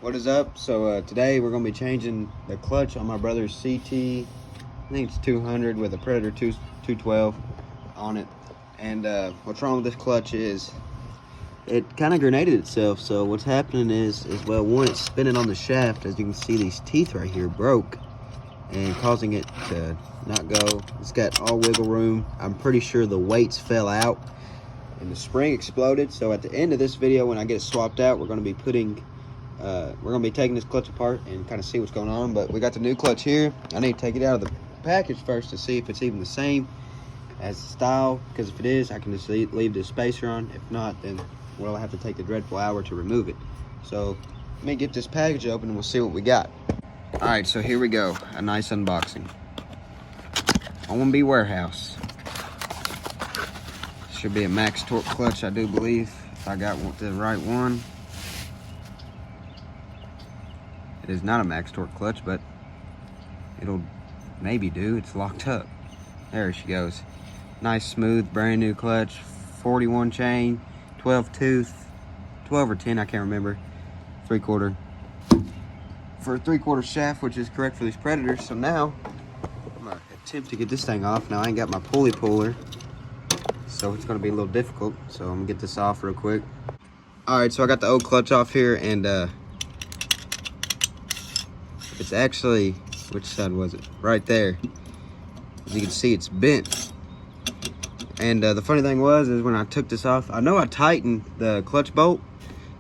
What is up? So today we're going to be changing the clutch on my brother's CT, I think it's 200 with a Predator 212 on it. And what's wrong with this clutch is it kind of grenaded itself. So what's happening is well, one, it's spinning on the shaft. As you can see, these teeth right here broke and causing it to not go. It's got all wiggle room. I'm pretty sure the weights fell out and the spring exploded. So at the end of this video, when I get it swapped out, we're going to be taking this clutch apart and kind of see what's going on. But we got the new clutch here. I need to take it out of the package first to see if it's even the same as the style, because if it is, I can just leave the spacer on. If not, then we'll have to take the dreadful hour to remove it. So let me get this package open and we'll see what we got. All right, so here we go, a nice unboxing. OMB Warehouse. Should be a max torque clutch, I do believe, if I got the right one. It is not a max torque clutch, but it'll maybe do. It's locked up. There she goes. Nice, smooth, brand new clutch. 41 chain, 12 tooth, 12 or 10, I can't remember. 3/4. For a 3/4 shaft, which is correct for these Predators. So now, I'm gonna attempt to get this thing off. Now I ain't got my pulley puller, so it's gonna be a little difficult. So I'm gonna get this off real quick. All right, so I got the old clutch off here, and it's actually, which side was it? Right there. As you can see, it's bent. And the funny thing is when I took this off, I know I tightened the clutch bolt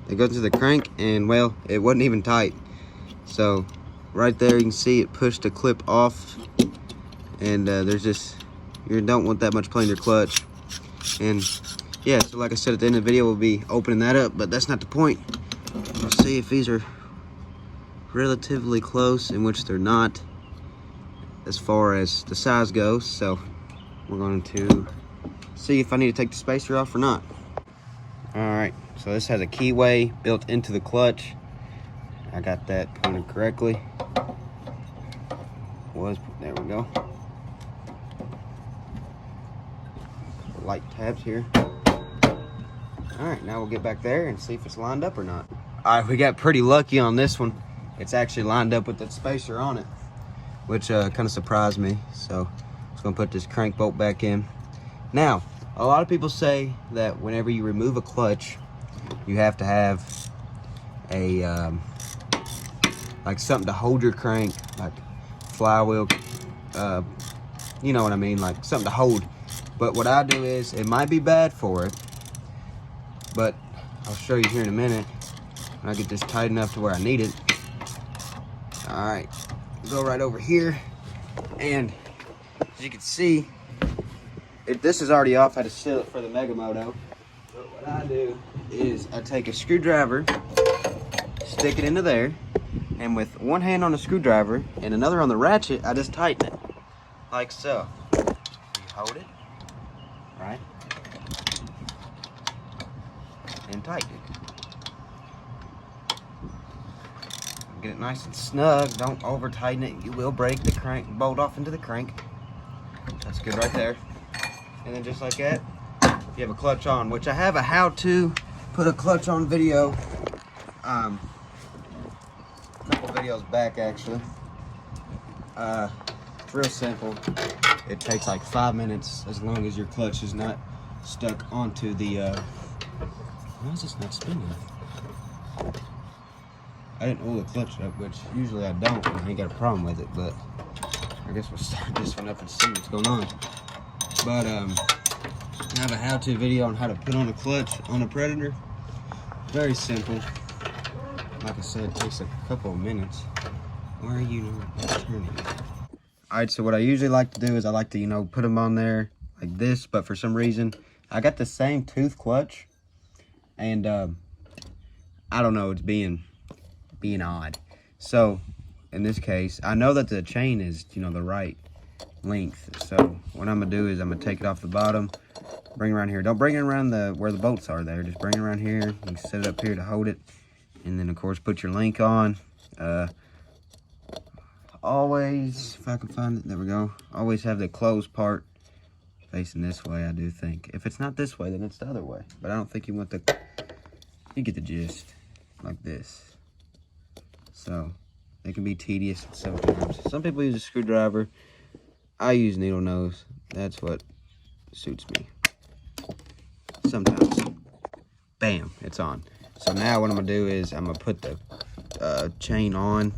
that goes into the crank, and well, it wasn't even tight. So right there, you can see it pushed the clip off, and there's just, you don't want that much play in your clutch. And yeah, so like I said, at the end of the video, we'll be opening that up, but that's not the point. We'll see if these are relatively close, in which they're not as far as the size goes. So we're going to see if I need to take the spacer off or not. All right, so this has a keyway built into the clutch. I got that pointed correctly. There we go. Light tabs here. All right, now we'll get back there and see if it's lined up or not. All right, we got pretty lucky on this one. It's actually lined up with that spacer on it, which kind of surprised me. So I'm just gonna put this crank bolt back in. Now, a lot of people say that whenever you remove a clutch, you have to have a like something to hold your crank, like flywheel, you know what I mean, like something to hold. But what I do is, it might be bad for it, but I'll show you here in a minute when I get this tight enough to where I need it. All right, go right over here, and as you can see, this is already off. I had to seal it for the Mega Moto. But what I do is I take a screwdriver, stick it into there, and with one hand on the screwdriver and another on the ratchet, I just tighten it, like so. You hold it, right, and tighten it. Get it nice and snug. Don't over tighten it. You will break the crank bolt off into the crank. That's good right there. And then just like that, you have a clutch on, which I have a how to put a clutch on video. A couple videos back actually. It's real simple. It takes like 5 minutes, as long as your clutch is not stuck onto the why is this not spinning? I didn't oil the clutch up, which usually I don't, and I ain't got a problem with it, but I guess we'll start this one up and see what's going on. But I have a how-to video on how to put on a clutch on a Predator. Very simple. Like I said, it takes a couple of minutes. Where are you not turning? Alright, so what I usually like to do is I like to, you know, put them on there like this, but for some reason, I got the same tooth clutch, and I don't know, it's being odd. So in this case, I know that the chain is, you know, the right length. So what I'm gonna do is I'm gonna take it off the bottom, bring it around here. Don't bring it around where the bolts are there. Just bring it around here. You can set it up here to hold it, and then of course put your link on. Always, if I can find it, there we go. Always have the closed part facing this way, I do think. If it's not this way, then it's the other way. But I don't think you want the, you get the gist, like this. So it can be tedious sometimes. Some people use a screwdriver. I use needle nose. That's what suits me. Sometimes. Bam, it's on. So now what I'm gonna do is I'm gonna put the chain on.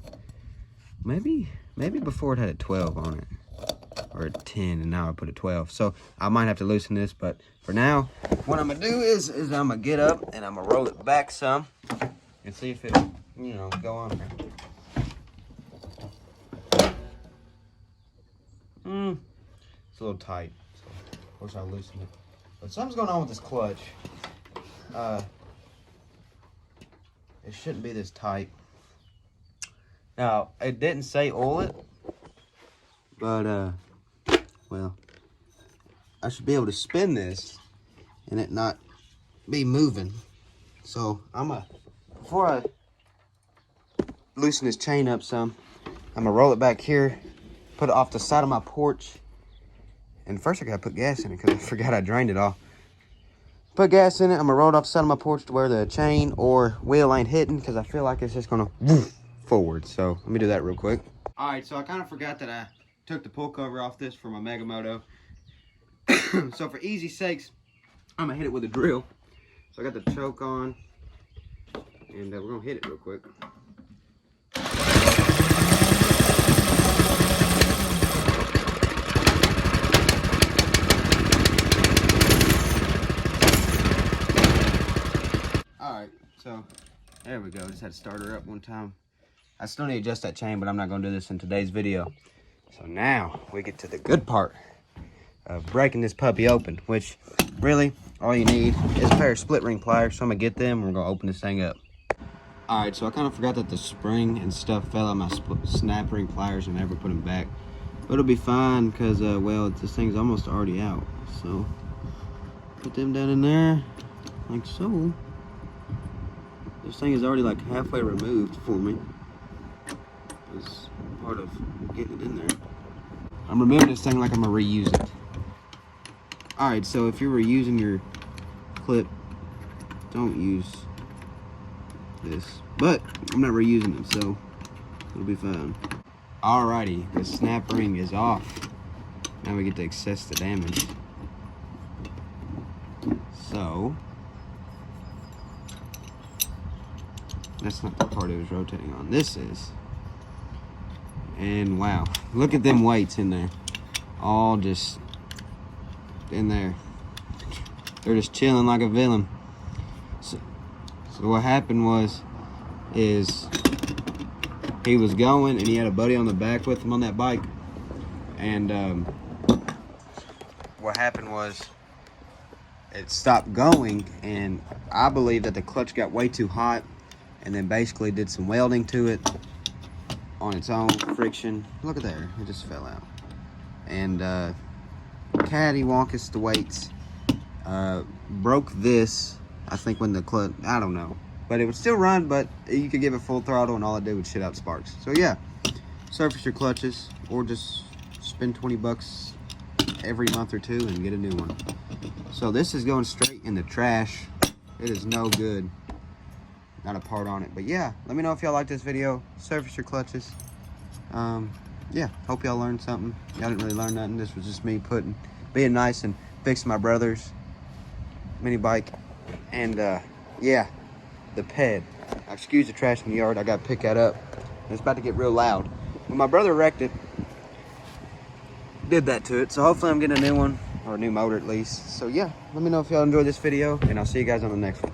Maybe before it had a 12 on it, or a 10, and now I put a 12. So I might have to loosen this, but for now, what I'm gonna do is I'm gonna get up and I'm gonna roll it back some and see if it, you know, go on there. It's a little tight, so of course I'll loosen it. But something's going on with this clutch. It shouldn't be this tight. Now, it didn't say oil it, but, well, I should be able to spin this and it not be moving. So, before I loosen this chain up some, I'm gonna roll it back here, put it off the side of my porch. And first I gotta put gas in it because I forgot I drained it all. Put gas in it. I'm gonna roll it off the side of my porch to where the chain or wheel ain't hitting, because I feel like it's just gonna woof forward. So let me do that real quick. All right, so I kind of forgot that I took the pull cover off this for my Mega Moto. So for easy sakes, I'm gonna hit it with a drill. So I got the choke on, and we're gonna hit it real quick. So there we go. Just had to start her up one time. I still need to adjust that chain, but I'm not going to do this in today's video. So now we get to the good part of breaking this puppy open, which really all you need is a pair of split ring pliers. So I'm going to get them and we're going to open this thing up. All right, so I kind of forgot that the spring and stuff fell out my snap ring pliers and never put them back. But it'll be fine because, well, this thing's almost already out. So put them down in there like so. This thing is already like halfway removed for me. It's part of getting it in there. I'm removing this thing like I'm gonna reuse it. Alright, so if you're reusing your clip, don't use this. But I'm not reusing it, so it'll be fine. Alrighty, the snap ring is off. Now we get to assess the damage. So that's not the part it was rotating on. This is. And wow, look at them weights in there. All just in there. They're just chilling like a villain. So what happened is he was going and he had a buddy on the back with him on that bike. And what happened was it stopped going, and I believe that the clutch got way too hot, and then basically did some welding to it on its own, friction. Look at there, it just fell out. And cattywampus the weights, broke this, I think when the clutch, I don't know. But it would still run, but you could give it full throttle and all it did would shit out sparks. So yeah, surface your clutches or just spend 20 bucks every month or two and get a new one. So this is going straight in the trash. It is no good. Not a part on it. But yeah, let me know if y'all like this video. Surface your clutches. Yeah, hope y'all learned something. Y'all didn't really learn nothing. This was just me being nice and fixing my brother's mini bike. And yeah, the ped. Excuse the trash in the yard. I got to pick that up. It's about to get real loud. When my brother wrecked it, did that to it. So hopefully I'm getting a new one, or a new motor at least. So yeah, let me know if y'all enjoyed this video, and I'll see you guys on the next one.